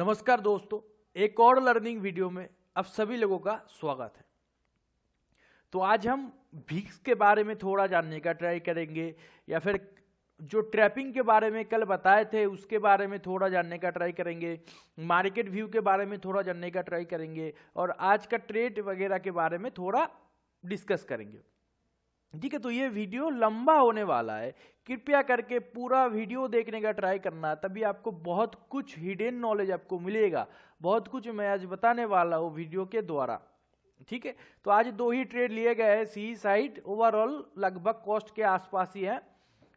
नमस्कार दोस्तों, एक और लर्निंग वीडियो में आप सभी लोगों का स्वागत है। तो आज हम वीक्स के बारे में थोड़ा जानने का ट्राई करेंगे या फिर जो ट्रैपिंग के बारे में कल बताए थे उसके बारे में थोड़ा जानने का ट्राई करेंगे, मार्केट व्यू के बारे में थोड़ा जानने का ट्राई करेंगे और आज का ट्रेड वगैरह के बारे में थोड़ा डिस्कस करेंगे। ठीक है, तो ये वीडियो लंबा होने वाला है, कृपया करके पूरा वीडियो देखने का ट्राई करना, तभी आपको बहुत कुछ हिडन नॉलेज आपको मिलेगा। बहुत कुछ मैं आज बताने वाला हूँ वीडियो के द्वारा। ठीक है, तो आज दो ही ट्रेड लिए गए हैं, सी साइड ओवरऑल लगभग कॉस्ट के आसपास ही है।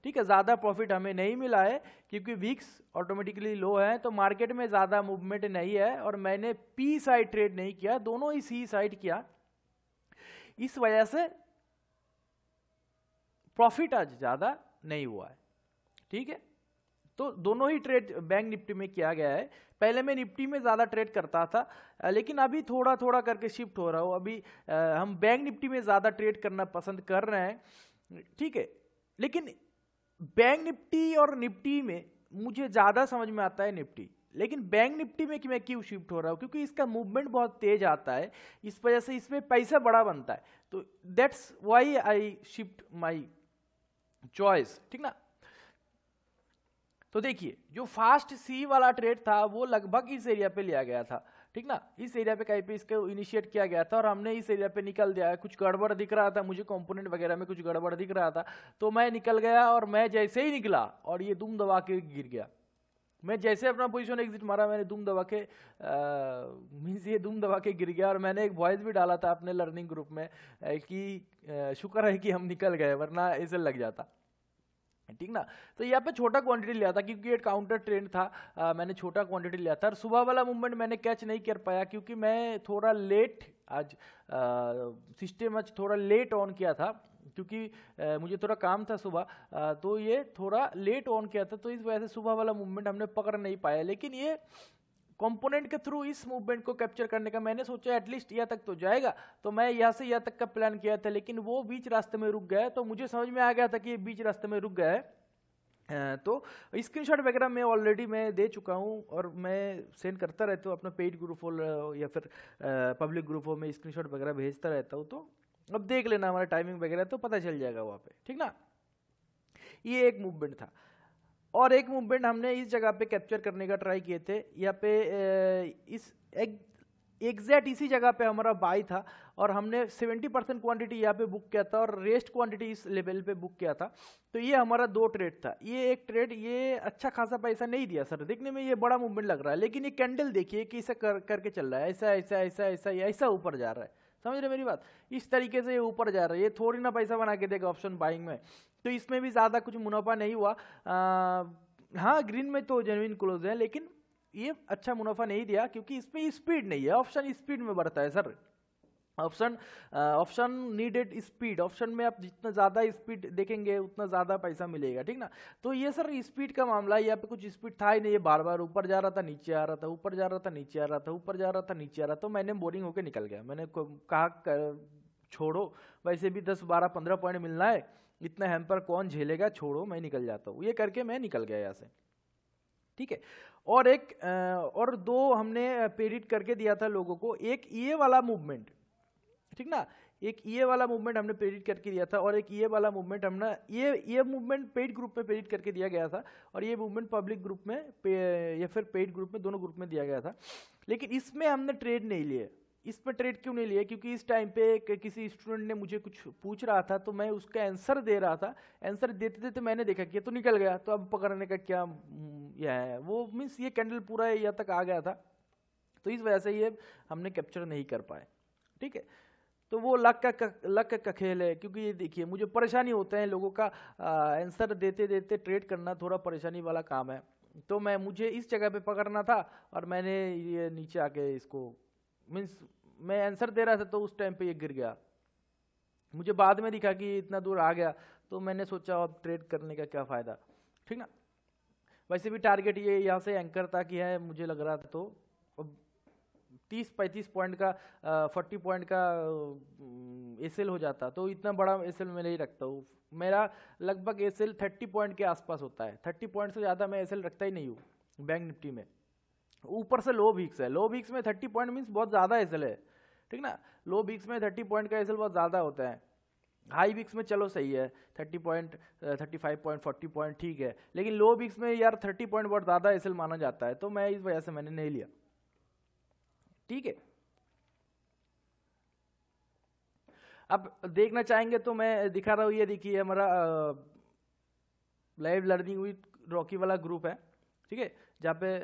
ठीक है, ज़्यादा प्रॉफिट हमें नहीं मिला है क्योंकि वीक्स ऑटोमेटिकली लो है, तो मार्केट में ज़्यादा मूवमेंट नहीं है और मैंने पी साइड ट्रेड नहीं किया, दोनों ही सी साइड किया। इस वजह से प्रॉफिट आज ज़्यादा नहीं हुआ है। ठीक है, तो दोनों ही ट्रेड बैंक निफ्टी में किया गया है। पहले मैं निफ्टी में ज़्यादा ट्रेड करता था, लेकिन अभी थोड़ा थोड़ा करके शिफ्ट हो रहा हूँ। अभी हम बैंक निफ्टी में ज़्यादा ट्रेड करना पसंद कर रहे हैं। ठीक है, लेकिन बैंक निफ्टी और निफ्टी में मुझे ज़्यादा समझ में आता है निफ्टी, लेकिन बैंक निफ्टी में कि मैं क्यों शिफ्ट हो रहा हूँ, क्योंकि इसका मूवमेंट बहुत तेज आता है, इस वजह से इसमें पैसा बड़ा बनता है। तो that's why I shift my choice. ठीक ना, तो देखिए जो फास्ट सी वाला ट्रेड था वो लगभग इस एरिया पे लिया गया था। ठीक ना, इस एरिया पे कहीं पे इसको इनिशिएट किया गया था और हमने इस एरिया पे निकल दिया है। कुछ गड़बड़ दिख रहा था मुझे, कंपोनेंट वगैरह में कुछ गड़बड़ दिख रहा था, तो मैं निकल गया और मैं जैसे ही निकला और ये दुम दबा के गिर गया। मैं जैसे अपना पोजीशन एग्जिट मारा, मैंने दुम दबा के मीन्स ये दुम दबा के गिर गया। और मैंने एक वॉइस भी डाला था अपने लर्निंग ग्रुप में कि शुक्र है कि हम निकल गए, वरना ऐसे लग जाता। ठीक ना, तो यहाँ पे छोटा क्वांटिटी लिया था क्योंकि ये काउंटर ट्रेंड था। मैंने छोटा क्वांटिटी लिया था और सुबह वाला मूवमेंट मैंने कैच नहीं कर पाया क्योंकि मैं थोड़ा लेट आज सिस्टम आज थोड़ा लेट ऑन किया था, क्योंकि मुझे थोड़ा काम था सुबह, तो ये थोड़ा लेट ऑन किया था, तो इस वजह से सुबह वाला मूवमेंट हमने पकड़ नहीं पाया। लेकिन ये कंपोनेंट के थ्रू इस मूवमेंट को कैप्चर करने का मैंने सोचा एटलीस्ट यहाँ तक तो जाएगा, तो मैं यहाँ से यहाँ तक का प्लान किया था, लेकिन वो बीच रास्ते में रुक गया। तो मुझे समझ में आ गया था कि ये बीच रास्ते में रुक गया है। तो स्क्रीनशॉट वगैरह मैं ऑलरेडी मैं दे चुका हूँ और मैं सेंड करता रहता हूँ अपना पेड ग्रुप हो या फिर पब्लिक ग्रुप हो, मैं स्क्रीनशॉट वगैरह भेजता रहता हूँ। तो अब देख लेना हमारा टाइमिंग वगैरह, तो पता चल जाएगा वहाँ पे। ठीक ना, ये एक मूवमेंट था और एक मूवमेंट हमने इस जगह पे कैप्चर करने का ट्राई किए थे। यहाँ पे इस एग्जैक्ट इसी जगह पे हमारा बाई था और हमने 70% क्वांटिटी यहाँ पे बुक किया था और रेस्ट क्वांटिटी इस लेवल पे बुक किया था। तो ये हमारा दो ट्रेड था। ये एक ट्रेड ये अच्छा खासा पैसा नहीं दिया सर, देखने में ये बड़ा मूवमेंट लग रहा है, लेकिन ये कैंडल देखिए कि इसे करके चल रहा है, ऐसा ऐसा ऐसा ऐसा ऐसा ऊपर जा रहा है। समझ रहे मेरी बात, इस तरीके से ये ऊपर जा रहा है। ये थोड़ी ना पैसा बना के देगा ऑप्शन बाइंग में, तो इसमें भी ज़्यादा कुछ मुनाफा नहीं हुआ। हाँ ग्रीन में तो जेन्युइन क्लोज है, लेकिन ये अच्छा मुनाफा नहीं दिया क्योंकि इसमें स्पीड नहीं है। ऑप्शन स्पीड में बढ़ता है sir, option needed speed. Option में आप जितना ज़्यादा स्पीड देखेंगे उतना ज़्यादा पैसा मिलेगा। ठीक ना, तो ये सर स्पीड का मामला है, यहाँ पे कुछ स्पीड था ही नहीं, ये बार बार ऊपर जा रहा था नीचे आ रहा था, ऊपर जा रहा था नीचे आ रहा था, ऊपर जा रहा था नीचे आ रहा था। तो मैंने बोरिंग होकर निकल गया। मैंने कहा छोड़ो, वैसे भी 10 12 15 पॉइंट मिलना है, इतना हैम्पर कौन झेलेगा, छोड़ो मैं निकल जाता हूँ। ये करके मैं निकल गया यहाँ से। ठीक है, और एक और दो हमने प्रेडिक्ट करके दिया था लोगों को, एक ये वाला मूवमेंट। ठीक ना, एक ये वाला मूवमेंट हमने प्रेडिक्ट करके दिया था और एक ये वाला मूवमेंट हमने ये मूवमेंट पेड ग्रुप में प्रेडिक्ट करके दिया गया था और ये मूवमेंट पब्लिक ग्रुप में या फिर पेड ग्रुप में, दोनों ग्रुप में दिया गया था। लेकिन इसमें हमने ट्रेड नहीं लिए। इसमें ट्रेड क्यों नहीं लिया, क्योंकि इस टाइम पे किसी स्टूडेंट ने मुझे कुछ पूछ रहा था तो मैं उसका आंसर दे रहा था। आंसर देते देते मैंने देखा कि ये तो निकल गया, तो अब पकड़ने का क्या यह है, वो मीन्स ये कैंडल पूरा यहाँ तक आ गया था, तो इस वजह से ये हमने कैप्चर नहीं कर पाए। ठीक है, तो वो लक का खेल है, क्योंकि ये देखिए मुझे परेशानी होता है लोगों का आंसर देते देते ट्रेड करना थोड़ा परेशानी वाला काम है। तो मुझे इस जगह पे पकड़ना था और मैंने ये नीचे आके इसको मीन्स मैं आंसर दे रहा था तो उस टाइम पे ये गिर गया। मुझे बाद में दिखा कि इतना दूर आ गया, तो मैंने सोचा अब ट्रेड करने का क्या फ़ायदा। ठीक ना, वैसे भी टारगेट ये यहाँ से एंकर था कि है मुझे लग रहा था, तो 30-35 पॉइंट का 40 पॉइंट का एसएल हो जाता, तो इतना बड़ा एसएल मैं नहीं रखता हूँ। मेरा लगभग एसएल 30 पॉइंट के आसपास होता है, 30 पॉइंट से ज़्यादा मैं एसएल रखता ही नहीं हूँ बैंक निफ्टी में। ऊपर से लो वीक्स है, लो वीक्स में 30 पॉइंट मीन्स बहुत ज़्यादा एसएल है, ठीक ना। लो वीक्स में 30 पॉइंट का एसएल बहुत ज़्यादा होता है, हाई वीक्स में चलो सही है 30 पॉइंट 35 पॉइंट 40 पॉइंट ठीक है, लेकिन लो वीक्स में यार 30 पॉइंट बहुत ज़्यादा एसएल माना जाता है, तो मैं इस वजह से मैंने नहीं लिया, ठीक है। अब देखना चाहेंगे तो मैं दिखा रहा हूँ, ये देखिए हमारा लाइव लर्निंग विद रॉकी वाला ग्रुप है, ठीक है, जहाँ पे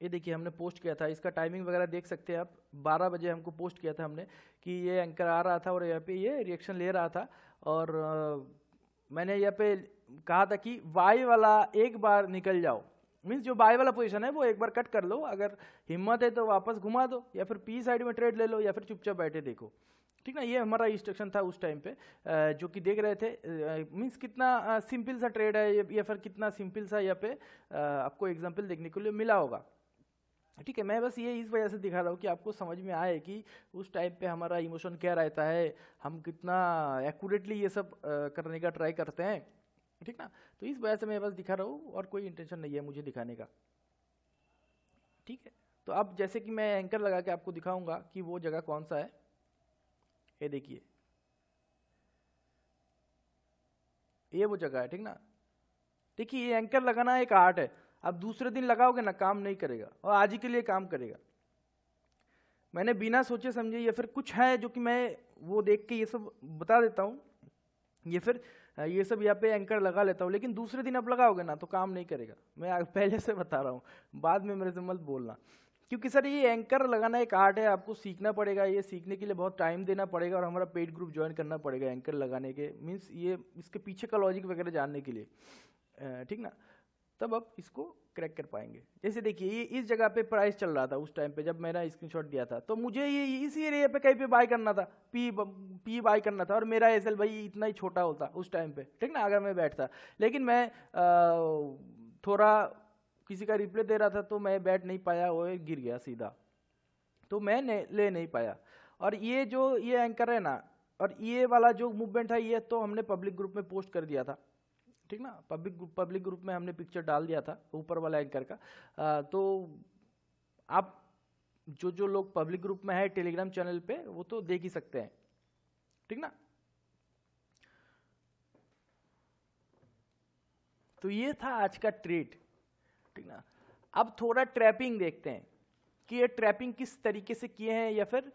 ये देखिए हमने पोस्ट किया था, इसका टाइमिंग वगैरह देख सकते हैं आप, 12 बजे हमको पोस्ट किया था हमने कि ये एंकर आ रहा था और यहाँ पे ये रिएक्शन ले रहा था, और मैंने यहाँ पे कहा था कि वाई वाला एक बार निकल जाओ, मीन्स जो बाय वाला पोजीशन है वो एक बार कट कर लो, अगर हिम्मत है तो वापस घुमा दो, या फिर पी साइड में ट्रेड ले लो, या फिर चुपचाप बैठे देखो, ठीक ना। ये हमारा इंस्ट्रक्शन था उस टाइम पे, जो कि देख रहे थे, मीन्स कितना सिंपल सा ट्रेड है या फिर कितना सिंपल सा यहाँ पे आपको एग्जांपल देखने को लिए मिला होगा, ठीक है। मैं बस ये इस वजह से दिखा रहा हूँ कि आपको समझ में आए कि उस टाइम पे हमारा इमोशन क्या रहता है, हम कितना एक्यूरेटली ये सब करने का ट्राई करते हैं, ठीक ना। तो इस वजह से मैं बस दिखा रहा हूँ और कोई इंटेंशन नहीं है मुझे दिखाने का, ठीक है। तो अब जैसे कि मैं एंकर लगा के आपको दिखाऊंगा कि वो जगह कौन सा है, ये देखिए ये वो जगह है, ठीक ना। देखिए ये एंकर लगाना एक आर्ट है, अब दूसरे दिन लगाओगे ना काम नहीं करेगा, और आज ही के लिए काम करेगा। मैंने बिना सोचे समझे या फिर कुछ है जो कि मैं वो देख के ये सब बता देता हूँ, ये फिर ये सब यहाँ पे एंकर लगा लेता हूँ, लेकिन दूसरे दिन आप लगाओगे ना तो काम नहीं करेगा, मैं पहले से बता रहा हूँ, बाद में मेरे से मत बोलना, क्योंकि सर ये एंकर लगाना एक आर्ट है, आपको सीखना पड़ेगा, ये सीखने के लिए बहुत टाइम देना पड़ेगा, और हमारा पेड ग्रुप ज्वाइन करना पड़ेगा एंकर लगाने के, मीन्स ये इसके पीछे का लॉजिक वगैरह जानने के लिए, ठीक ना, तब आप इसको क्रैक कर पाएंगे। जैसे देखिए ये इस जगह पे प्राइस चल रहा था उस टाइम पे जब मैंने स्क्रीनशॉट दिया था, तो मुझे ये इसी एरिया पे कहीं पे बाय करना था, पी बाय करना था, और मेरा एसएल भाई इतना ही छोटा होता उस टाइम पे, ठीक ना, अगर मैं बैठता, लेकिन मैं थोड़ा किसी का रिप्लाई दे रहा था तो मैं बैठ नहीं पाया, वो गिर गया सीधा, तो मैं ले नहीं पाया। और ये जो ये एंकर है ना, और ये वाला जो मूवमेंट है ये तो हमने पब्लिक ग्रुप में पोस्ट कर दिया था, ठीक ना, पब्लिक ग्रुप में हमने पिक्चर डाल दिया था ऊपर वाला एंकर का, तो आप जो लोग पब्लिक ग्रुप में है टेलीग्राम चैनल पे वो तो देख ही सकते हैं, ठीक ना। तो ये था आज का ट्रेड, ठीक ना। अब थोड़ा ट्रैपिंग देखते हैं कि ये ट्रैपिंग किस तरीके से किए हैं, या फिर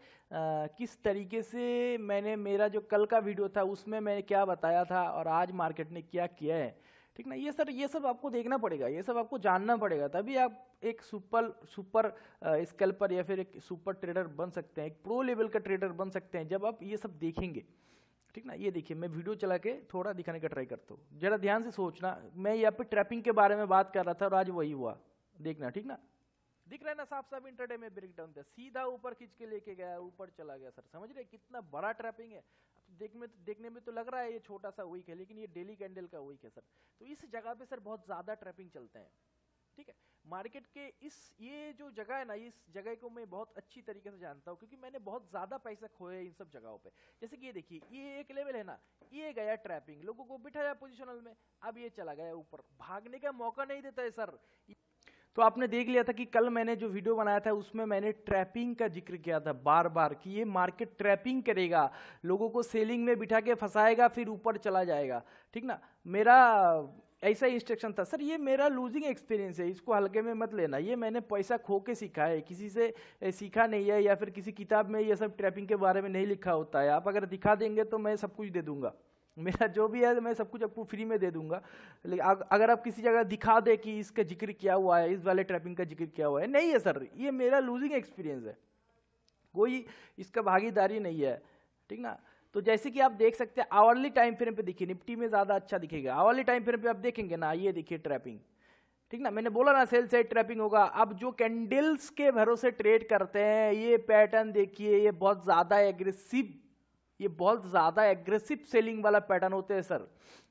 किस तरीके से मैंने मेरा जो कल का वीडियो था उसमें मैंने क्या बताया था और आज मार्केट ने क्या किया है, ठीक ना। ये सब आपको देखना पड़ेगा, ये सब आपको जानना पड़ेगा, तभी आप एक सुपर स्कैल्पर या फिर एक सुपर ट्रेडर बन सकते हैं, एक प्रो लेवल का ट्रेडर बन सकते हैं जब आप ये सब देखेंगे, ठीक ना। ये देखिए मैं वीडियो चला के थोड़ा दिखाने का ट्राई करता हूँ, जरा ध्यान से सोचना, मैं यहाँ पे ट्रैपिंग के बारे में बात कर रहा था और आज वही हुआ, देखना, ठीक ना। दिख रहा है ना साफ साफ, इंट्राडे में ब्रेकडाउन था, सीधा ऊपर खींच के लेके गया, ऊपर चला गया, सर समझ रहे कितना बड़ा ट्रैपिंग है। देखने में तो लग रहा है ये छोटा सा वीक है, लेकिन ये डेली कैंडल का वीक है सर। तो इस जगह पे सर बहुत ज्यादा ट्रैपिंग चलते हैं, ठीक है। मार्केट के ये जो जगह है ना, इस जगह को मैं बहुत अच्छी तरीके से जानता हूँ, क्योंकि मैंने बहुत ज्यादा पैसा खोए इन सब जगहों पे। जैसे कि ये देखिए ये एक लेवल है ना, ये गया ट्रैपिंग, लोगों को बिठाया पोजिशनल में, अब ये चला गया ऊपर, भागने का मौका नहीं देता है सर। तो आपने देख लिया था कि कल मैंने जो वीडियो बनाया था उसमें मैंने ट्रैपिंग का जिक्र किया था बार बार, कि ये मार्केट ट्रैपिंग करेगा, लोगों को सेलिंग में बिठा के फंसाएगा, फिर ऊपर चला जाएगा, ठीक ना। मेरा ऐसा इंस्ट्रक्शन था सर, ये मेरा लूजिंग एक्सपीरियंस है, इसको हल्के में मत लेना, ये मैंने पैसा खो के सीखा है, किसी से सीखा नहीं है, या फिर किसी किताब में ये सब ट्रैपिंग के बारे में नहीं लिखा होता है। आप अगर दिखा देंगे तो मैं सब कुछ दे दूंगा, मेरा जो भी है मैं सब कुछ आपको फ्री में दे दूंगा, लेकिन अगर आप किसी जगह दिखा दे कि इसका जिक्र किया हुआ है, इस वाले ट्रैपिंग का जिक्र किया हुआ है, नहीं है सर, ये मेरा लूजिंग एक्सपीरियंस है, कोई इसका भागीदारी नहीं है, ठीक ना। तो जैसे कि आप देख सकते हैं आवरली टाइम फ्रेम पे देखिए, निफ्टी में ज्यादा अच्छा दिखेगा, आवरली टाइम फ्रेम पे आप देखेंगे ना, ये देखिए ट्रैपिंग, ठीक ना। मैंने बोला ना सेल साइड ट्रैपिंग होगा। अब जो कैंडल्स के भरोसे ट्रेड करते हैं, ये पैटर्न देखिए, ये बहुत ज्यादा एग्रेसिव, ये बहुत ज्यादा एग्रेसिव सेलिंग वाला पैटर्न होते हैं सर।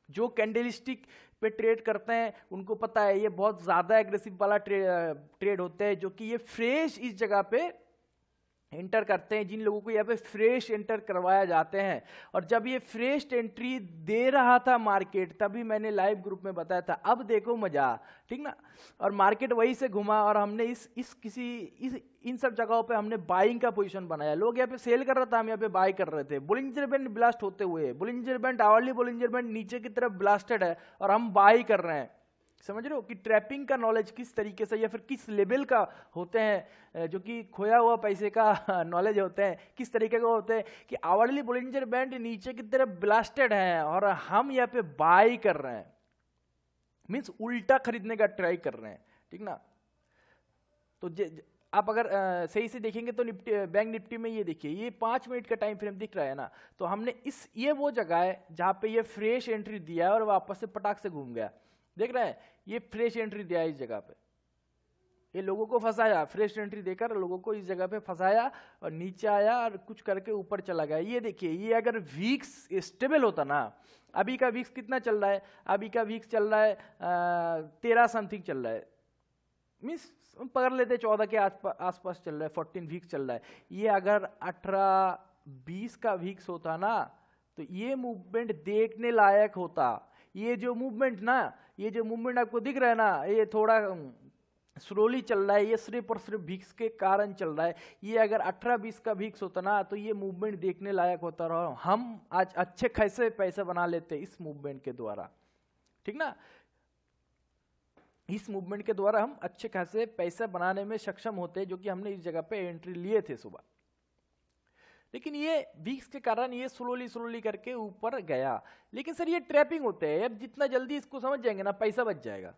जो कैंडलस्टिक पे ट्रेड करते हैं उनको पता है ये बहुत ज्यादा एग्रेसिव वाला ट्रेड होते हैं, जो कि ये फ्रेश इस जगह पे एंटर करते हैं, जिन लोगों को यहाँ पे फ्रेश एंटर करवाया जाते हैं। और जब ये फ्रेश एंट्री दे रहा था मार्केट, तभी मैंने लाइव ग्रुप में बताया था, अब देखो मजा, ठीक ना। और मार्केट वहीं से घुमा और हमने इन सब जगहों पे हमने बाइंग का पोजीशन बनाया। लोग यहाँ पे सेल कर रहा था, हम यहाँ पे बाय कर रहे थे। बोलिंजर बैंड ब्लास्ट होते हुए, Bollinger band, hourly Bollinger band नीचे की तरफ ब्लास्टेड है और हम बाय कर रहे हैं। समझ रहे हो कि ट्रैपिंग का नॉलेज किस तरीके से या फिर किस लेवल का होते हैं, जो कि खोया हुआ पैसे का नॉलेज होते हैं, किस तरीके का होते हैं कि आवरली बोलिंजर बैंड नीचे की तरफ ब्लास्टेड है और हम यहाँ पे बाय कर रहे हैं, मीन्स उल्टा खरीदने का ट्राई कर रहे हैं, ठीक ना। तो आप अगर सही से देखेंगे तो निफ्टी, बैंक निफ्टी में ये देखिए, ये 5 मिनट का टाइम फ्रेम दिख रहा है ना, तो हमने ये वो जगह है जहाँ पे ये फ्रेश एंट्री दिया है और वापस से पटाख से घूम गया। देख रहे हैं, ये फ्रेश एंट्री दिया है इस जगह पे, ये लोगों को फंसाया, फ्रेश एंट्री देकर लोगों को इस जगह पे फंसाया और नीचे आया और कुछ करके ऊपर चला गया। ये देखिए, ये अगर वीक्स स्टेबल होता ना, अभी का वीक्स कितना चल रहा है, अभी का वीक्स चल रहा है 13 समथिंग चल रहा है, मीन्स पकड़ लेते 14 के आसपास चल रहा है, 14 वीक्स चल रहा है। ये अगर 18-20 का वीक्स होता ना, तो ये मूवमेंट देखने लायक होता। ये जो मूवमेंट ना, ये जो मूवमेंट आपको दिख रहा है ना, ये थोड़ा स्लोली चल रहा है, ये सिर्फ और सिर्फ वीक्स के कारण चल रहा है। ये अगर 18-20 का वीक्स होता ना, तो ये मूवमेंट देखने लायक होता और हम आज अच्छे खासे पैसे बना लेते इस मूवमेंट के द्वारा, ठीक ना। इस मूवमेंट के द्वारा हम अच्छे खासे पैसे बनाने में सक्षम होते, जो कि हमने इस जगह पे एंट्री लिए थे सुबह। लेकिन ये वीक्स के कारण ये स्लोली करके ऊपर गया। लेकिन सर ये ट्रैपिंग होते हैं, अब जितना जल्दी इसको समझ जाएंगे ना, पैसा बच जाएगा,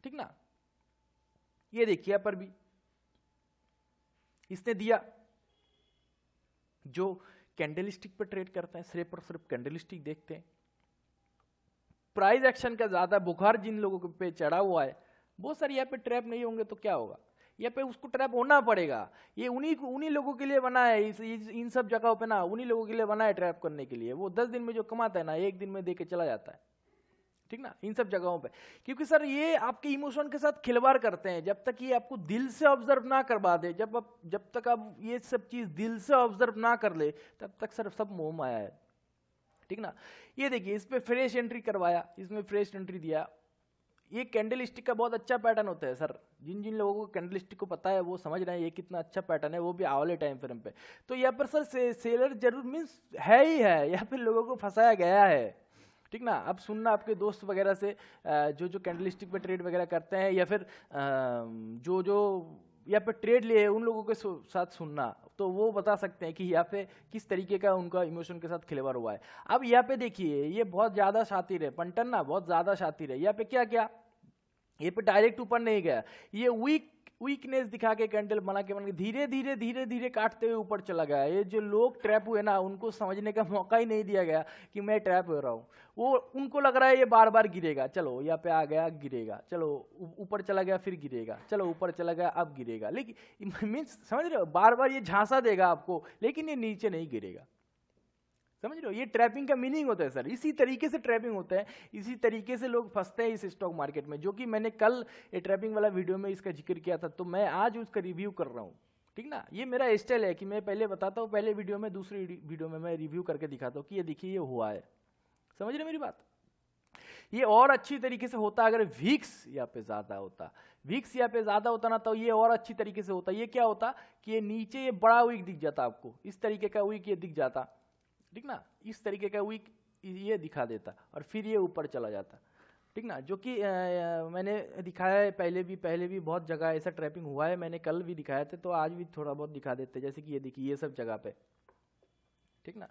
ठीक ना। ये देखिए यहाँ पर भी इसने दिया, जो कैंडलस्टिक पर ट्रेड करते हैं सिर्फ और सिर्फ कैंडलस्टिक देखते हैं। प्राइस एक्शन का ज्यादा बुखार जिन लोगों पे चढ़ा हुआ है, बहुत सारे यहाँ पे ट्रैप नहीं होंगे तो क्या होगा, यहाँ पे उसको ट्रैप होना पड़ेगा। ये उन्हीं लोगों के लिए बना है, इन सब जगहों पे ना उन्हीं लोगों के लिए बना है ट्रैप करने के लिए। वो 10 दिन में जो कमाता है ना, 1 दिन में दे के चला जाता है, ठीक ना, इन सब जगहों पे। क्योंकि सर ये आपके इमोशन के साथ खिलवाड़ करते हैं। जब तक ये आपको दिल से ऑब्जर्व ना करवा दे, जब तक आप ये सब चीज दिल से ऑब्जर्व ना कर ले, तब तक सर सब मोह माया है, ठीक ना। ये देखिए, इस पे फ्रेश एंट्री करवाया, इसमें फ्रेश एंट्री दिया। ये कैंडलस्टिक का बहुत अच्छा पैटर्न होता है सर, जिन लोगों को कैंडलस्टिक को पता है वो समझ रहे हैं ये कितना अच्छा पैटर्न है, वो भी आवले टाइम फ्रेम पे। तो यहाँ पर सर सेलर जरूर मीन्स है ही है, यहाँ पे लोगों को फंसाया गया है, ठीक ना। अब सुनना आपके दोस्त वगैरह से, जो कैंडलस्टिक पे ट्रेड वगैरह करते हैं, या फिर जो यहाँ पे ट्रेड लिए उन लोगों के साथ सुनना, तो वो बता सकते हैं कि यहाँ पे किस तरीके का उनका इमोशन के साथ खिलवाड़ हुआ है। अब यहाँ पे देखिए, ये बहुत ज्यादा शातिर है पंटन ना, बहुत ज्यादा शातिर है। यहाँ पे क्या क्या, ये पे डायरेक्ट ऊपर नहीं गया, ये वीकनेस दिखा के कैंडल बना के धीरे धीरे काटते हुए ऊपर चला गया। ये जो लोग ट्रैप हुए ना, उनको समझने का मौका ही नहीं दिया गया कि मैं ट्रैप हो रहा हूँ। वो उनको लग रहा है ये बार बार गिरेगा, चलो यहाँ पे आ गया गिरेगा, चलो ऊपर चला गया फिर गिरेगा, चलो ऊपर चला गया अब गिरेगा। लेकिन मीन्स समझ रहे हो, बार बार ये झांसा देगा आपको, लेकिन ये नीचे नहीं गिरेगा। समझ रहे हो, ये ट्रैपिंग का मीनिंग होता है सर। इसी तरीके से ट्रैपिंग होता है, इसी तरीके से लोग फंसते हैं इस स्टॉक मार्केट में, जो कि मैंने कल ये ट्रैपिंग वाला वीडियो में इसका जिक्र किया था, तो मैं आज उसका रिव्यू कर रहा हूँ, ठीक ना। ये मेरा स्टाइल है कि मैं पहले बताता हूँ, पहले वीडियो में, दूसरी वीडियो में मैं रिव्यू करके दिखाता हूँ कि ये देखिए ये हुआ है। समझ रहे मेरी बात। ये और अच्छी तरीके से होता अगर वीक्स यहाँ पे ज्यादा होता, वीक्स यहाँ पे ज्यादा होता ना, तो ये और अच्छी तरीके से होता। ये क्या होता कि ये नीचे ये बड़ा वीक दिख जाता आपको, इस तरीके का वीक ये दिख जाता, ठीक ना, इस तरीके का वीक ये दिखा देता और फिर ये ऊपर चला जाता, ठीक ना। जो कि मैंने दिखाया है पहले भी बहुत जगह ऐसा ट्रैपिंग हुआ है, मैंने कल भी दिखाया था, तो आज भी थोड़ा बहुत दिखा देते, जैसे कि ये देखिए ये सब जगह पे, ठीक ना,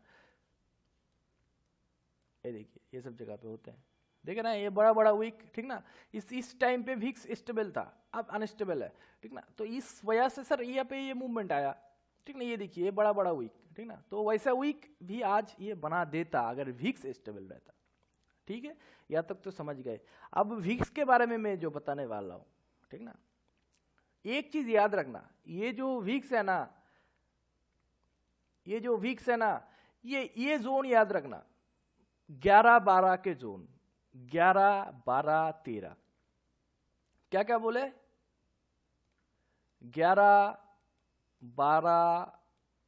ये देखिए ये सब जगह पे होते हैं, देख रहे हैं ये बड़ा वीक, ठीक ना। इस टाइम पे वीक्स स्टेबल था, अब अनस्टेबल है, ठीक ना। तो इस वजह से सर यहाँ पे ये मूवमेंट आया, ठीक ना। ये देखिए ये बड़ा वीक, ठीक ना, तो वैसा वीक भी आज ये बना देता अगर वीक्स स्टेबल रहता, ठीक है। यहाँ तक तो समझ गए। अब वीक्स के बारे में मैं जो बताने वाला हूँ, ठीक ना, एक चीज याद रखना, ये जो वीक्स है ना, ये जो वीक्स है ना, ये जोन याद रखना, 11-12 के जोन, 11-12-13, क्या क्या बोले, 11 12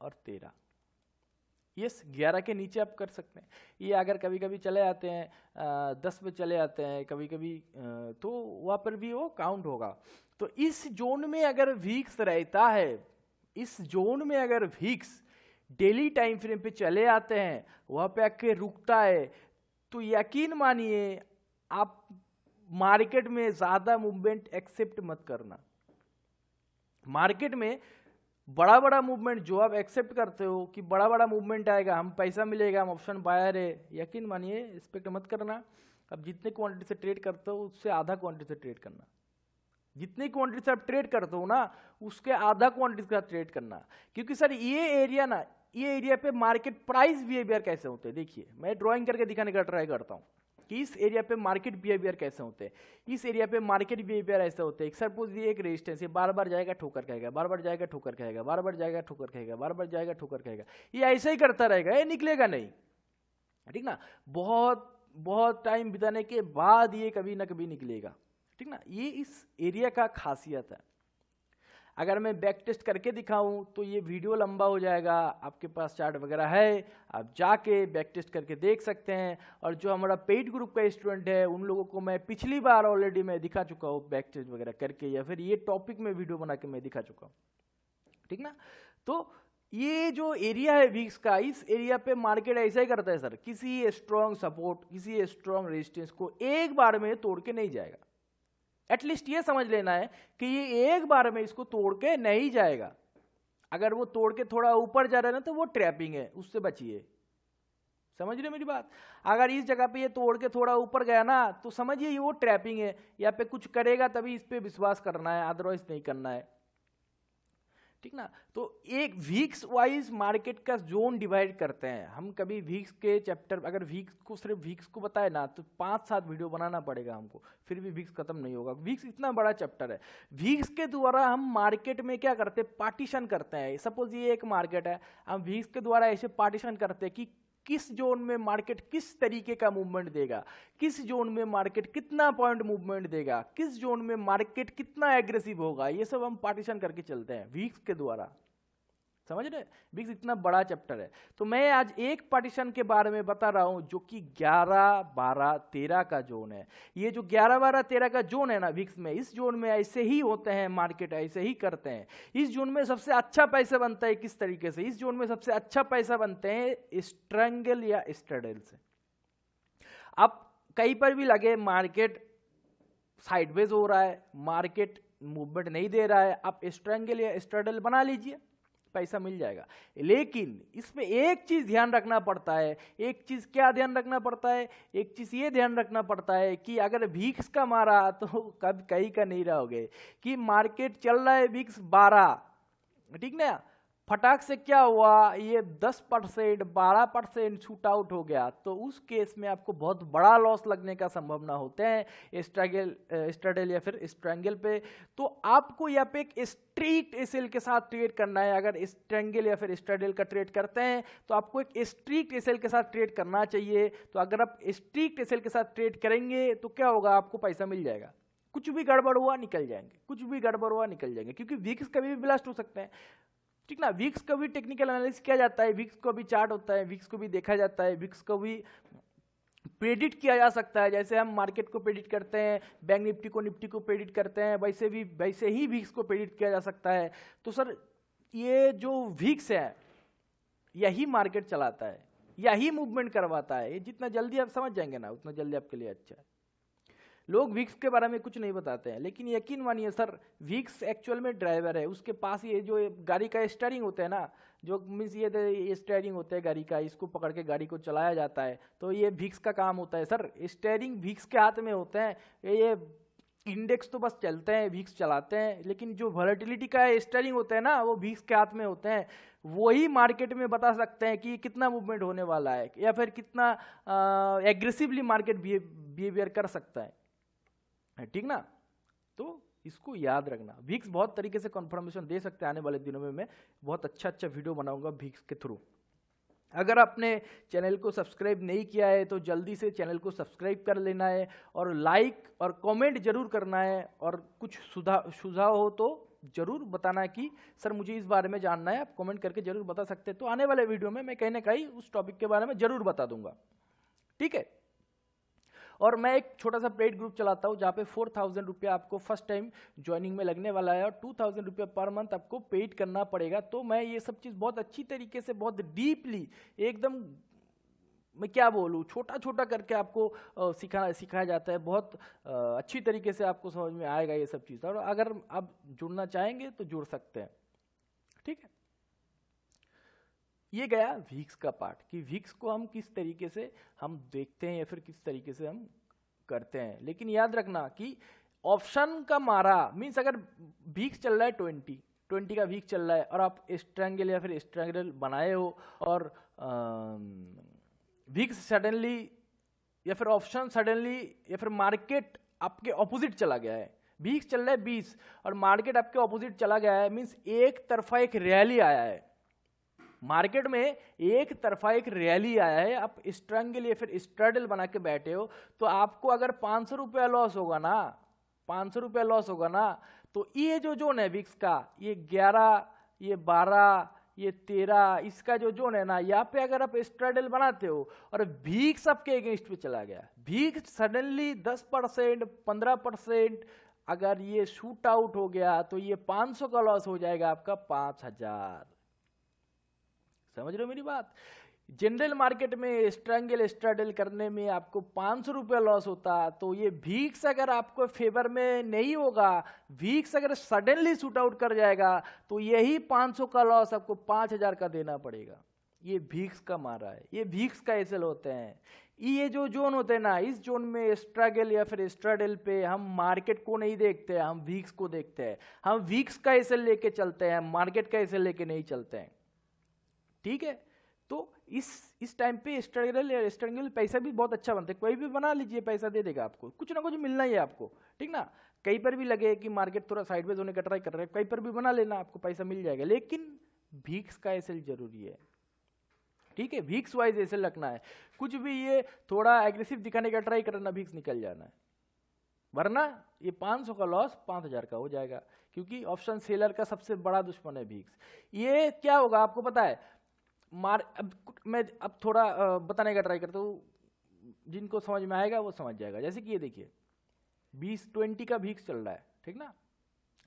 और 13, यस 11 के नीचे आप कर सकते हैं। ये अगर कभी कभी चले आते हैं 10 पे चले आते हैं कभी कभी तो वहाँ पर भी वो काउंट होगा। तो इस जोन में अगर वीक्स रहता है, इस जोन में अगर वीक्स डेली टाइम फ्रेम पे चले आते हैं, वहाँ पे आके रुकता है, तो यकीन मानिए आप मार्केट में ज़्यादा मूवमेंट एक्सेप्ट मत करना। मार्केट में बड़ा बड़ा मूवमेंट जो आप एक्सेप्ट करते हो कि बड़ा बड़ा मूवमेंट आएगा, हम पैसा मिलेगा, हम ऑप्शन बायर है, यकीन मानिए एक्सपेक्ट मत करना। अब जितने क्वांटिटी से ट्रेड करते हो उससे आधा क्वांटिटी से ट्रेड करना, जितनी क्वांटिटी से आप ट्रेड करते हो ना उसके आधा क्वांटिटी का ट्रेड करना। क्योंकि सर ये एरिया ना, ये एरिया पे मार्केट प्राइस बिहेवियर कैसे होते हैं, देखिए मैं ड्राइंग करके दिखाने का ट्राई करता हूँ कि इस एरिया पे मार्केट बिहेवियर कैसे होते हैं। इस एरिया पे मार्केट बिहेवियर ऐसे होते हैं, सपोज ये एक रेजिस्टेंस है, बार बार जाएगा ठोकर खाएगा, बार बार जाएगा ठोकर खाएगा, बार बार जाएगा ठोकर खाएगा, बार बार जाएगा ठोकर खाएगा, ये ऐसे ही करता रहेगा, ये निकलेगा नहीं, ठीक ना। बहुत बहुत टाइम बिताने के बाद ये कभी ना कभी निकलेगा, ठीक ना। ये इस एरिया का खासियत है। अगर मैं बैक टेस्ट करके दिखाऊं तो ये वीडियो लंबा हो जाएगा, आपके पास चार्ट वगैरह है, आप जाके बैक टेस्ट करके देख सकते हैं। और जो हमारा पेड ग्रुप का स्टूडेंट है उन लोगों को मैं पिछली बार ऑलरेडी मैं दिखा चुका हूँ बैक टेस्ट वगैरह करके, या फिर ये टॉपिक में वीडियो बना के मैं दिखा चुका हूँ, ठीक ना। तो ये जो एरिया है वीक्स का, इस एरिया पे मार्केट ऐसा ही करता है सर, किसी स्ट्रॉन्ग सपोर्ट, किसी स्ट्रॉन्ग रेजिस्टेंस को एक बार में तोड़ के नहीं जाएगा। एटलीस्ट ये समझ लेना है कि ये एक बार में इसको तोड़ के नहीं जाएगा। अगर वो तोड़ के थोड़ा ऊपर जा रहा है ना तो वो ट्रैपिंग है, उससे बचिए। समझ रहे मेरी बात? अगर इस जगह पे ये तोड़ के थोड़ा ऊपर गया ना तो समझिए ये वो ट्रैपिंग है, या पे कुछ करेगा तभी इस पे विश्वास करना है, अदरवाइज नहीं करना है, ठीक ना। तो एक वीक्स वाइज मार्केट का जोन डिवाइड करते हैं हम। कभी वीक्स के चैप्टर, अगर वीक्स को सिर्फ वीक्स को बताए ना तो 5-7 वीडियो बनाना पड़ेगा हमको, फिर भी वीक्स खत्म नहीं होगा। वीक्स इतना बड़ा चैप्टर है। वीक्स के द्वारा हम मार्केट में क्या करते हैं, पार्टीशन करते हैं। सपोज ये एक मार्केट है, हम वीक्स के द्वारा ऐसे पार्टीशन करते हैं कि किस जोन में मार्केट किस तरीके का मूवमेंट देगा, किस जोन में मार्केट कितना पॉइंट मूवमेंट देगा, किस जोन में मार्केट कितना एग्रेसिव होगा, ये सब हम पार्टीशन करके चलते हैं वीक्स के द्वारा। समझ रहे? वीक्स इतना बड़ा चैप्टर है। तो मैं आज एक पार्टीशन के बारे में बता रहा हूं जो कि 11, 12, 13 का जोन है। ये जो 11, 12, 13 का जोन है ना वीक्स में, इस जोन में ऐसे ही होते हैं, मार्केट ऐसे ही करते हैं। इस जोन में सबसे अच्छा पैसा बनता है किस तरीके से? इस जोन में सबसे अच्छा पैसा बनते हैं स्ट्रैंगल या स्ट्रैडल से। अब कहीं पर भी लगे मार्केट साइडवेज हो रहा है, मार्केट मूवमेंट नहीं दे रहा है, आप स्ट्रैंगल या स्ट्रैडल बना लीजिए, पैसा मिल जाएगा। लेकिन इसमें एक चीज ध्यान रखना पड़ता है। एक चीज क्या ध्यान रखना पड़ता है? एक चीज ये ध्यान रखना पड़ता है कि अगर वीक्स का मारा तो कब कहीं का नहीं रहोगे कि मार्केट चल रहा है वीक्स 12, ठीक ना, फटाक से क्या हुआ, ये 10%, 12% शूट आउट हो गया, तो उस केस में आपको बहुत बड़ा लॉस लगने का संभावना होते हैं स्ट्रैडल या फिर स्ट्रैंगल पे। तो आपको यहाँ पे एक स्ट्रिक्ट एसएल के साथ ट्रेड करना है। अगर स्ट्रैंगल या फिर स्ट्रैडल का ट्रेड करते हैं तो आपको एक स्ट्रिक्ट एसएल के साथ ट्रेड करना चाहिए। तो अगर आप स्ट्रिक्ट एसएल के साथ ट्रेड करेंगे तो क्या होगा, आपको पैसा मिल जाएगा। कुछ भी गड़बड़ हुआ निकल जाएंगे, कुछ भी गड़बड़ हुआ निकल जाएंगे, क्योंकि वीक्स कभी भी ब्लास्ट हो सकते हैं, ठीक ना। वीक्स का भी टेक्निकल एनालिसिस किया जाता है, वीक्स को भी चार्ट होता है, वीक्स को भी देखा जाता है, वीक्स को भी प्रेडिक्ट किया जा सकता है। जैसे हम मार्केट को प्रेडिक्ट करते हैं, बैंक निफ्टी को प्रेडिक्ट करते हैं, वैसे ही वीक्स को प्रेडिक्ट किया जा सकता है। तो सर ये जो वीक्स है यही मार्केट चलाता है, यही मूवमेंट करवाता है। ये जितना जल्दी आप समझ जाएंगे ना उतना जल्दी आपके लिए अच्छा है। लोग वीक्स के बारे में कुछ नहीं बताते हैं, लेकिन यकीन मानिए सर वीक्स एक्चुअल में ड्राइवर है। उसके पास ये जो गाड़ी का स्टीयरिंग होता है ना, जो मीन्स ये स्टीयरिंग होता है गाड़ी का, इसको पकड़ के गाड़ी को चलाया जाता है, तो ये वीक्स का काम होता है सर। स्टीयरिंग वीक्स के हाथ में होते हैं, ये इंडेक्स तो बस चलते हैं, वीक्स चलाते हैं, लेकिन जो वॉलेटिलिटी का स्टीयरिंग होता है ना वो वीक्स के हाथ में होते हैं। वही मार्केट में बता सकते हैं कि कितना मूवमेंट होने वाला है या फिर कितना एग्रेसिवली मार्केट बिहेवियर कर सकता है, ठीक ना। तो इसको याद रखना। वीक्स बहुत तरीके से कंफर्मेशन दे सकते हैं। आने वाले दिनों में मैं बहुत अच्छा वीडियो बनाऊंगा वीक्स के थ्रू। अगर आपने चैनल को सब्सक्राइब नहीं किया है तो जल्दी से चैनल को सब्सक्राइब कर लेना है और लाइक और कमेंट जरूर करना है, और कुछ सुझाव हो तो जरूर बताना कि सर मुझे इस बारे में जानना है, आप कमेंट करके जरूर बता सकते हैं। तो आने वाले वीडियो में मैं कहीं ना कहीं उस टॉपिक के बारे में जरूर बता दूंगा, ठीक है। और मैं एक छोटा सा पेड ग्रुप चलाता हूँ जहाँ पे 4,000 रुपया आपको फर्स्ट टाइम ज्वाइनिंग में लगने वाला है और 2,000 रुपया पर मंथ आपको पेड करना पड़ेगा। तो मैं ये सब चीज़ बहुत अच्छी तरीके से, बहुत डीपली, एकदम मैं क्या बोलूँ, छोटा छोटा करके आपको सिखाया जाता है। बहुत अच्छी तरीके से आपको समझ में आएगा ये सब चीज़। और अगर आप जुड़ना चाहेंगे तो जुड़ सकते हैं, ठीक है। ये गया वीक्स का पार्ट कि वीक्स को हम किस तरीके से हम देखते हैं या फिर किस तरीके से हम करते हैं। लेकिन याद रखना कि ऑप्शन का मारा मीन्स अगर वीक्स चल रहा है 20 का वीक चल रहा है और आप स्ट्रैंगल या फिर स्ट्रैंगल बनाए हो और वीक्स सडनली या फिर ऑप्शन सडनली या फिर मार्केट आपके ऑपोजिट चला गया है, वीक्स चल रहा है 20 और मार्केट आपके ऑपोजिट चला गया है, मीन्स एक तरफा एक रैली आया है मार्केट में, एक तरफा एक रैली आया है। आप स्ट्रैंगल या फिर स्ट्रैडल बना के बैठे हो तो आपको अगर 500 रुपया लॉस होगा ना, 500 रुपया लॉस होगा ना, तो ये जो जोन है विक्स का, ये 11, ये 12, ये 13, इसका जो जोन है ना, यहाँ पे अगर आप स्ट्रैडल बनाते हो और वीक्स आपके अगेंस्ट पे चला गया, वीक्स सडनली 10%, 15% अगर ये शूट आउट हो गया तो ये 500 का लॉस हो जाएगा आपका 5,000। समझ रहे हो मेरी बात। जनरल मार्केट में स्ट्रैंगल स्ट्रैडल करने में आपको 500 रुपया लॉस होता, तो ये वीक्स अगर आपको फेवर में नहीं होगा, वीक्स अगर सडनली शूट आउट कर जाएगा तो यही 500 का लॉस आपको 5,000 का देना पड़ेगा। ये वीक्स का मारा है, ये वीक्स का एसएल होते हैं। ये जो जोन होते हैं ना, इस जोन में स्ट्रगल या फिर स्ट्रैडल पे हम मार्केट को नहीं देखते, हम वीक्स को देखते हैं। हम वीक्स का एसएल लेके चलते हैं, मार्केट का एसएल लेके नहीं चलते हैं, ठीक है। तो इस टाइम पे स्ट्रगल या स्ट्रैंगल पैसा भी बहुत अच्छा बनता है, कोई भी बना लीजिए पैसा दे देगा आपको, कुछ ना कुछ मिलना ही है आपको, ठीक ना। कहीं पर भी लगे कि मार्केट थोड़ा साइडवेज होने का ट्राई कर रहा है, कहीं पर भी बना लेना, आपको पैसा मिल जाएगा। लेकिन वीक्स का एसएल जरूरी है, ठीक है। वीक्स वाइज एसएल रखना है, कुछ भी ये थोड़ा एग्रेसिव दिखाने का ट्राई करना, वीक्स निकल जाना है, वरना ये 500 का लॉस 5,000 का हो जाएगा, क्योंकि ऑप्शन सेलर का सबसे बड़ा दुश्मन है वीक्स। ये क्या होगा आपको पता है, मैं अब थोड़ा बताने का ट्राई करता हूँ, जिनको समझ में आएगा वो समझ जाएगा। जैसे कि ये देखिए 20 का वीक्स चल रहा है, ठीक ना,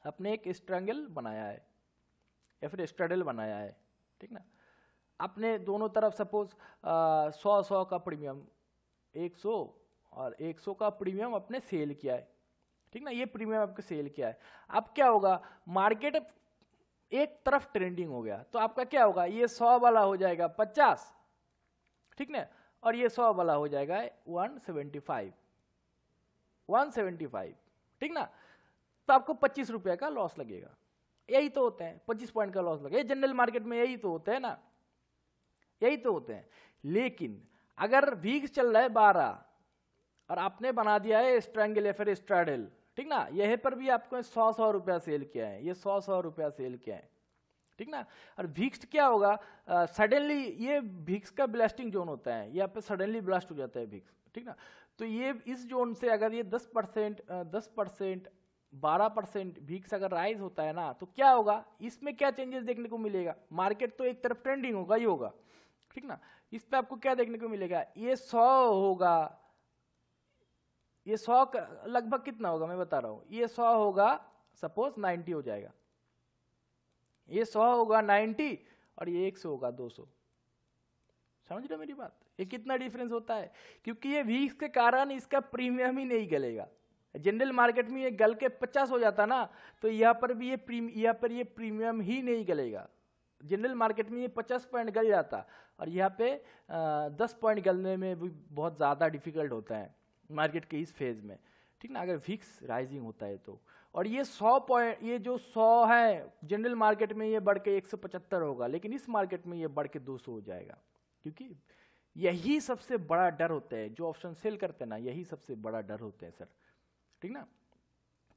आपने एक स्ट्रैंगल बनाया है या फिर स्ट्रैडल बनाया है, ठीक ना। आपने दोनों तरफ सपोज 100 का प्रीमियम, 100 और 100 का प्रीमियम आपने सेल किया है, ठीक ना, ये प्रीमियम आपके सेल किया है। अब क्या होगा, मार्केट एक तरफ ट्रेंडिंग हो गया तो आपका क्या होगा, ये 100 वाला हो जाएगा 50, ठीक ना, और ये 100 वाला हो जाएगा 175, ठीक ना। तो आपको 25 रुपए का लॉस लगेगा। यही तो होते हैं, 25 पॉइंट का लॉस लगेगा जनरल मार्केट में, यही तो होते हैं ना, यही तो होते हैं। लेकिन अगर वीक्स चल रहा है 12 और आपने बना दिया है स्ट्रैंगल या फिर स्ट्रैडल, ठीक ना, यहीं पर भी आपको 100 रुपया सेल किया है, ये 100 रुपया सेल किया है, ठीक ना। और वीक्स क्या होगा, सडनली ये वीक्स का ब्लास्टिंग जोन होता है, यहाँ पे सडनली ब्लास्ट हो जाता है वीक्स, ठीक ना। तो ये इस जोन से अगर ये 10%, 12% वीक्स अगर राइज होता है ना, तो क्या होगा, इसमें क्या चेंजेस देखने को मिलेगा, मार्केट तो एक तरफ ट्रेंडिंग होगा ही होगा, ठीक ना। इस पे आपको क्या देखने को मिलेगा, ये 100 होगा, ये 100 लगभग कितना होगा मैं बता रहा हूं, ये 100 होगा सपोज 90 हो जाएगा, ये 100 होगा 90 और ये 100 होगा 200। समझ रहे हो मेरी बात, ये कितना डिफरेंस होता है, क्योंकि ये वीक्स के कारण इसका प्रीमियम ही नहीं गलेगा। जनरल मार्केट में ये गल के 50 हो जाता ना, तो यहाँ पर भी यहाँ पर ये प्रीमियम ही नहीं गलेगा। जनरल मार्केट में ये 50 पॉइंट गल जाता और यहाँ पे 10 पॉइंट गलने में भी बहुत ज़्यादा डिफिकल्ट होता है मार्केट के इस फेज में, ठीक ना, अगर वीक्स राइजिंग होता है तो। और ये 100 पॉइंट, ये जो 100 है जनरल मार्केट में ये बढ़ के 175 होगा, लेकिन इस मार्केट में ये बढ़ के 200 हो जाएगा, क्योंकि यही सबसे बड़ा डर होता है, जो ऑप्शन सेल करते हैं ना, यही सबसे बड़ा डर होते हैं सर, ठीक ना।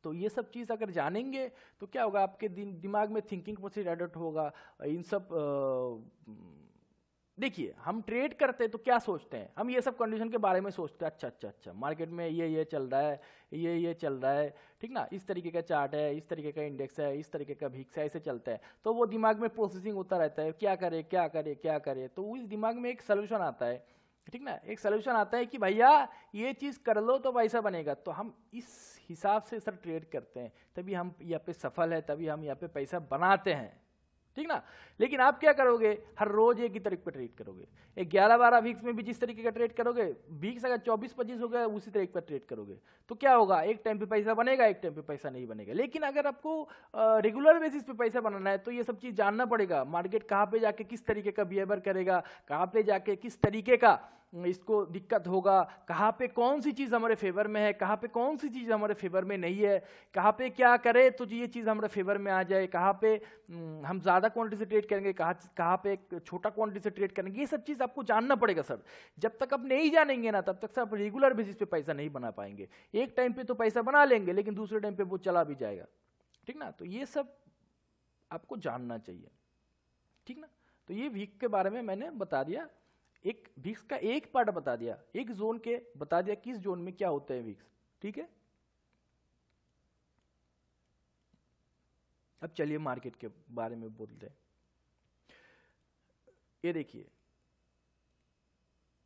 तो ये सब चीज़ अगर जानेंगे तो क्या होगा, आपके दिमाग में थिंकिंग प्रोसेस एडप्ट होगा, इन सब देखिए हम ट्रेड करते हैं तो क्या सोचते हैं, हम ये सब कंडीशन के बारे में सोचते हैं, अच्छा मार्केट में ये चल रहा है, ये चल रहा है, ठीक ना, इस तरीके का चार्ट है, इस तरीके का इंडेक्स है, इस तरीके का भिक्स है, ऐसे चलता है। तो वो दिमाग में प्रोसेसिंग होता रहता है, क्या करे क्या करे क्या करे, तो उस दिमाग में एक सोल्यूशन आता है, ठीक ना, एक सोल्यूशन आता है कि भैया ये चीज़ कर लो तो पैसा बनेगा। तो हम इस हिसाब से सर ट्रेड करते हैं, तभी हम यहाँ पे सफल है, तभी हम यहाँ पे पैसा बनाते हैं, ठीक ना। लेकिन आप क्या करोगे, हर रोज एक ही तरीके पर ट्रेड करोगे, 11-12 वीक्स में भी जिस तरीके का ट्रेड करोगे, वीक्स अगर 24-25 हो गया उसी तरीके पर ट्रेड करोगे, तो क्या होगा, एक टाइम पे पैसा बनेगा, एक टाइम पे पैसा नहीं बनेगा। लेकिन अगर आपको रेगुलर बेसिस पे पैसा बनाना है तो ये सब चीज़ जानना पड़ेगा, मार्केट कहाँ पे जाके किस तरीके का बिहेवियर करेगा, कहाँ पे जाके किस तरीके का इसको दिक्कत होगा, कहाँ पे कौन सी चीज़ हमारे फेवर में है, कहाँ पे कौन सी चीज़ हमारे फेवर में नहीं है, कहाँ पे क्या करे तो ये चीज़ हमारे फेवर में आ जाए, कहाँ पे हम ज़्यादा क्वांटिटी से ट्रेड करेंगे, कहाँ पे एक छोटा क्वांटिटी से ट्रेड करेंगे, ये सब चीज़ आपको जानना पड़ेगा सर। जब तक आप नहीं जानेंगे ना तब तक सर आप रेगुलर बेसिस पे पैसा नहीं बना पाएंगे। एक टाइम पे तो पैसा बना लेंगे लेकिन दूसरे टाइम पे वो चला भी जाएगा, ठीक ना। तो ये सब आपको जानना चाहिए, ठीक ना। तो ये वीक के बारे में मैंने बता दिया, एक वीक्स का एक पार्ट बता दिया, एक जोन के बता दिया किस जोन में क्या होता है वीक्स, ठीक है। अब चलिए मार्केट के बारे में बोलते हैं। ये देखिए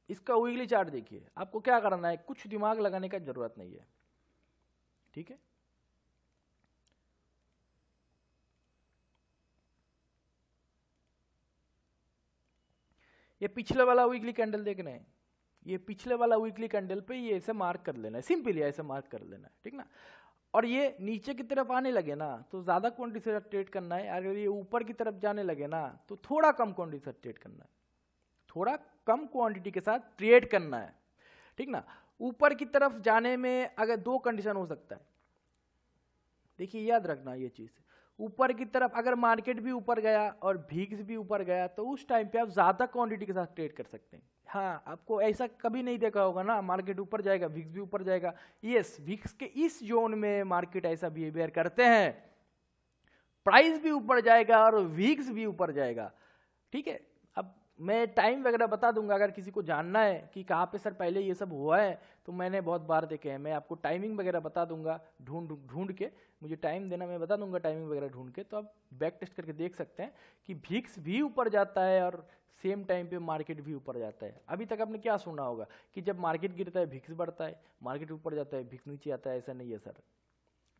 इसका वीकली चार्ट देखिए, आपको क्या करना है, कुछ दिमाग लगाने का जरूरत नहीं है, ठीक है। ये पिछले वाला वीकली कैंडल देखना है, ये पिछले वाला वीकली कैंडल पे ये ऐसे मार्क कर लेना है, सिंपली ऐसे मार्क कर लेना है, ठीक ना। और ये नीचे की तरफ आने लगे ना तो ज़्यादा क्वांटिटी से ट्रेड करना है, अगर ये ऊपर की तरफ जाने लगे ना तो थोड़ा कम क्वांटिटी से ट्रेड करना है, थोड़ा कम क्वांटिटी के साथ ट्रेड करना है, ठीक ना। ऊपर की तरफ जाने में अगर दो कंडीशन हो सकता है, देखिए याद रखना ये चीज़, ऊपर की तरफ अगर मार्केट भी ऊपर गया और वीक्स भी ऊपर गया तो उस टाइम पे आप ज़्यादा क्वांटिटी के साथ ट्रेड कर सकते हैं। हाँ, आपको ऐसा कभी नहीं देखा होगा ना, मार्केट ऊपर जाएगा वीक्स भी ऊपर जाएगा, यस वीक्स के इस जोन में मार्केट ऐसा बिहेवियर करते हैं, प्राइस भी ऊपर जाएगा और वीक्स भी ऊपर जाएगा, ठीक है। अब मैं टाइम वगैरह बता दूंगा, अगर किसी को जानना है कि कहाँ पे सर पहले ये सब हुआ है तो मैंने बहुत बार देखे हैं, मैं आपको टाइमिंग वगैरह बता दूंगा, ढूंढ के मुझे टाइम देना, मैं बता दूंगा टाइमिंग वगैरह ढूंढ के, तो आप बैक टेस्ट करके देख सकते हैं कि वीक्स भी ऊपर जाता है और सेम टाइम पे मार्केट भी ऊपर जाता है। अभी तक आपने क्या सुना होगा कि जब मार्केट गिरता है वीक्स बढ़ता है, मार्केट ऊपर जाता है वीक्स नीचे आता है, ऐसा नहीं है सर,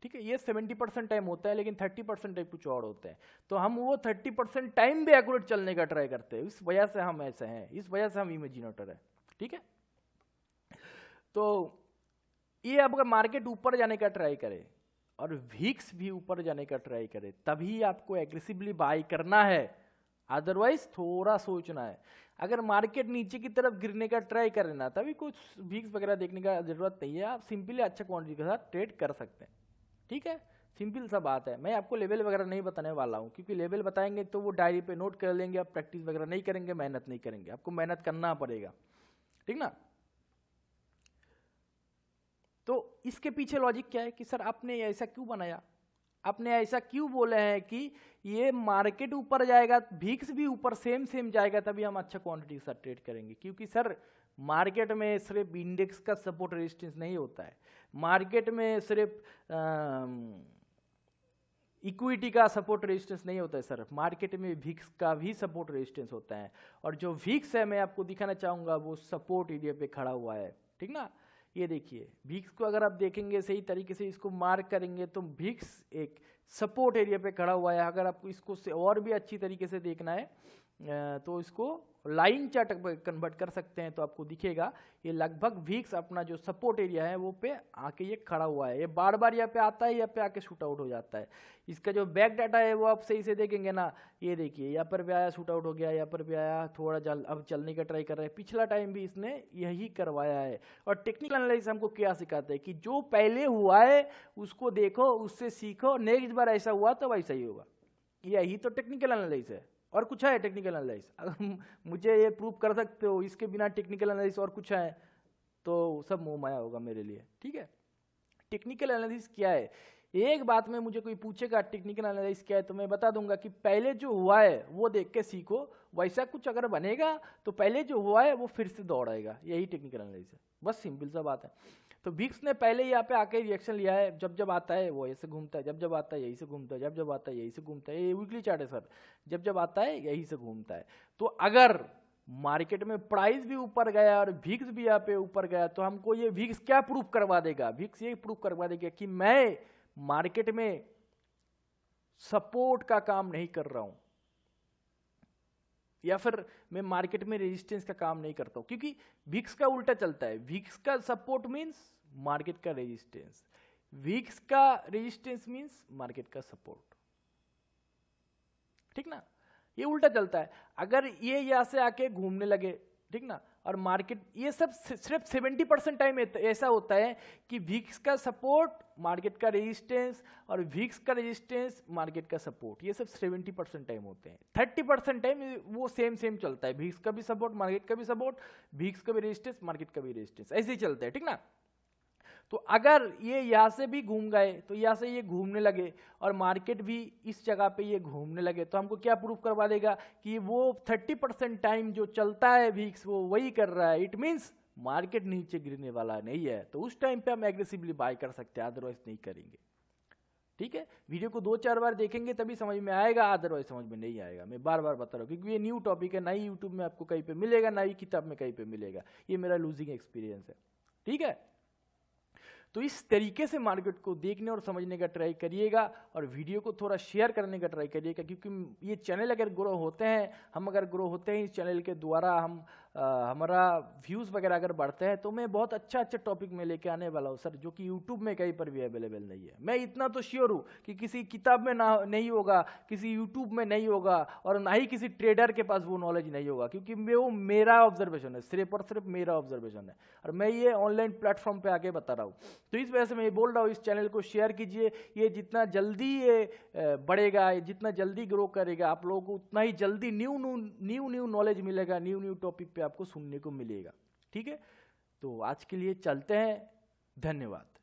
ठीक है। ये 70% टाइम होता है लेकिन 30% टाइम कुछ और होता है, तो हम वो 30% टाइम भी एक्यूरेट चलने का ट्राई करते हैं, इस वजह से हम ऐसे हैं, इस वजह से हम इमेजिनेटर है, ठीक है। तो ये अब अगर मार्केट ऊपर जाने का ट्राई करे और वीक्स भी ऊपर जाने का ट्राई करे तभी आपको एग्रेसिवली बाय करना है, अदरवाइज थोड़ा सोचना है। अगर मार्केट नीचे की तरफ गिरने का ट्राई करे ना तभी कुछ वीक्स वगैरह देखने का जरूरत नहीं है, आप सिंपली अच्छा क्वांटिटी के साथ ट्रेड कर सकते हैं, ठीक है। सिंपल सा बात है, मैं आपको लेवल वगैरह नहीं बताने वाला हूँ क्योंकि लेवल बताएंगे तो वो डायरी पे नोट कर लेंगे, आप प्रैक्टिस वगैरह नहीं करेंगे, मेहनत नहीं करेंगे, आपको मेहनत करना पड़ेगा, ठीक ना। तो इसके पीछे लॉजिक क्या है कि सर आपने ऐसा क्यों बनाया, आपने ऐसा क्यों बोले हैं कि ये मार्केट ऊपर जाएगा वीक्स भी ऊपर सेम जाएगा तभी हम अच्छा क्वांटिटी के साथ ट्रेड करेंगे, क्योंकि सर मार्केट में सिर्फ इंडेक्स का सपोर्ट रेजिस्टेंस नहीं होता है, मार्केट में सिर्फ इक्विटी का सपोर्ट रेजिस्टेंस नहीं होता है सर, मार्केट में वीक्स का भी सपोर्ट रेजिस्टेंस होता है, और जो वीक्स है मैं आपको दिखाना चाहूँगा वो सपोर्ट एरिया पे खड़ा हुआ है, ठीक ना। ये देखिए वीक्स को अगर आप देखेंगे सही तरीके से इसको मार्क करेंगे तो वीक्स एक सपोर्ट एरिया पे खड़ा हुआ है। अगर आपको इसको से और भी अच्छी तरीके से देखना है तो इसको लाइन चार्ट कन्वर्ट कर सकते हैं तो आपको दिखेगा ये लगभग वीक्स अपना जो सपोर्ट एरिया है वो पे आके ये खड़ा हुआ है, ये बार बार यहाँ पे आता है, यहाँ पे आके शूट आउट हो जाता है। इसका जो बैक डाटा है वो आप सही से देखेंगे ना, ये देखिए यहाँ पर भी आया शूट आउट हो गया, यहाँ पर भी आया थोड़ा अब चलने का ट्राई कर रहा है, पिछला टाइम भी इसने यही करवाया है। और टेक्निकल एनालिसिस हमको क्या सिखाते हैं कि जो पहले हुआ है उसको देखो, उससे सीखो, नेक्स्ट बार ऐसा हुआ तो वैसा ही होगा, यही तो टेक्निकल एनालिसिस है। और कुछ है टेक्निकल एनालिसिस, अगर मुझे ये प्रूव कर सकते हो इसके बिना टेक्निकल एनालिसिस और कुछ है तो सब मोह माया होगा मेरे लिए, ठीक है। टेक्निकल एनालिसिस क्या है, एक बात में मुझे कोई पूछेगा टेक्निकल एनालिसिस क्या है तो मैं बता दूंगा कि पहले जो हुआ है वो देख के सीखो, वैसा कुछ अगर बनेगा तो पहले जो हुआ है वो फिर से दौड़ाएगा, यही टेक्निकल एनालिसिस है, बस सिंपल सा बात है। तो विक्स ने पहले यहाँ पे आके रिएक्शन लिया है, जब जब आता है वो ऐसे घूमता है, जब जब आता है यही से घूमता है, जब जब आता है यही से घूमता है, ये वीकली चार्ट है सर, जब जब आता है यही से घूमता है। तो अगर मार्केट में प्राइस भी ऊपर गया और विक्स भी यहाँ पे ऊपर गया तो हमको ये विक्स क्या प्रूफ करवा देगा, विक्स ये प्रूफ करवा देगा कि मैं मार्केट में सपोर्ट का काम नहीं कर रहा हूं या फिर मैं मार्केट में रेजिस्टेंस का काम नहीं करता हूं, क्योंकि विक्स का उल्टा चलता है। विक्स का सपोर्ट मींस मार्केट का रेजिस्टेंस, विक्स का रेजिस्टेंस मींस मार्केट का सपोर्ट, ठीक ना, ये उल्टा चलता है। अगर ये यहां से आके घूमने लगे, ठीक ना, और मार्केट, ये सब सिर्फ 70% टाइम ऐसा होता है कि विक्स का सपोर्ट मार्केट का रेजिस्टेंस और विक्स का रेजिस्टेंस मार्केट का सपोर्ट, ये सब 70% टाइम होते हैं। 30% टाइम वो सेम चलता है, विक्स का भी सपोर्ट मार्केट का भी सपोर्ट, विक्स का भी रेजिस्टेंस मार्केट का भी रेजिस्टेंस, ऐसे ही चलता है, ठीक ना। तो अगर ये यहाँ से भी घूम गए तो यहाँ से ये घूमने लगे और मार्केट भी इस जगह पे ये घूमने लगे तो हमको क्या प्रूफ करवा देगा कि वो 30% टाइम जो चलता है विक्स वो वही कर रहा है, इट मीन्स मार्केट नीचे गिरने वाला नहीं है। तो उस टाइम पे हम एग्रेसिवली बाय कर सकते हैं, अदरवाइज नहीं करेंगे, ठीक है। वीडियो को 2-4 बार देखेंगे तभी समझ में आएगा, अदरवाइज समझ में नहीं आएगा। मैं बार बार बता रहा हूँ क्योंकि ये न्यू टॉपिक है, ना ही यूट्यूब में आपको कहीं पे मिलेगा, ना ही किताब में कहीं पे मिलेगा, ये मेरा लूजिंग एक्सपीरियंस है, ठीक है। तो इस तरीके से मार्केट को देखने और समझने का ट्राई करिएगा और वीडियो को थोड़ा शेयर करने का ट्राई करिएगा, क्योंकि ये चैनल अगर ग्रो होते हैं, हम अगर ग्रो होते हैं इस चैनल के द्वारा, हम हमारा व्यूज़ वगैरह अगर बढ़ते हैं तो मैं बहुत अच्छा टॉपिक में लेके आने वाला हूँ सर, जो कि यूट्यूब में कहीं पर भी अवेलेबल नहीं है। मैं इतना तो श्योर हूँ कि किसी किताब में ना नहीं होगा, किसी यूट्यूब में नहीं होगा और ना ही किसी ट्रेडर के पास वो नॉलेज नहीं होगा, क्योंकि वो मेरा ऑब्जर्वेशन है, सिर्फ और सिर्फ मेरा ऑब्जर्वेशन है और मैं ये ऑनलाइन प्लेटफॉर्म पे आके बता रहा हूँ। तो इस वजह से मैं ये बोल रहा हूँ, इस चैनल को शेयर कीजिए, ये जितना जल्दी ये बढ़ेगा, जितना जल्दी ग्रो करेगा, आप लोगों को उतना ही जल्दी न्यू नॉलेज मिलेगा, न्यू टॉपिक पे आपको सुनने को मिलेगा, ठीक है। तो आज के लिए चलते हैं, धन्यवाद।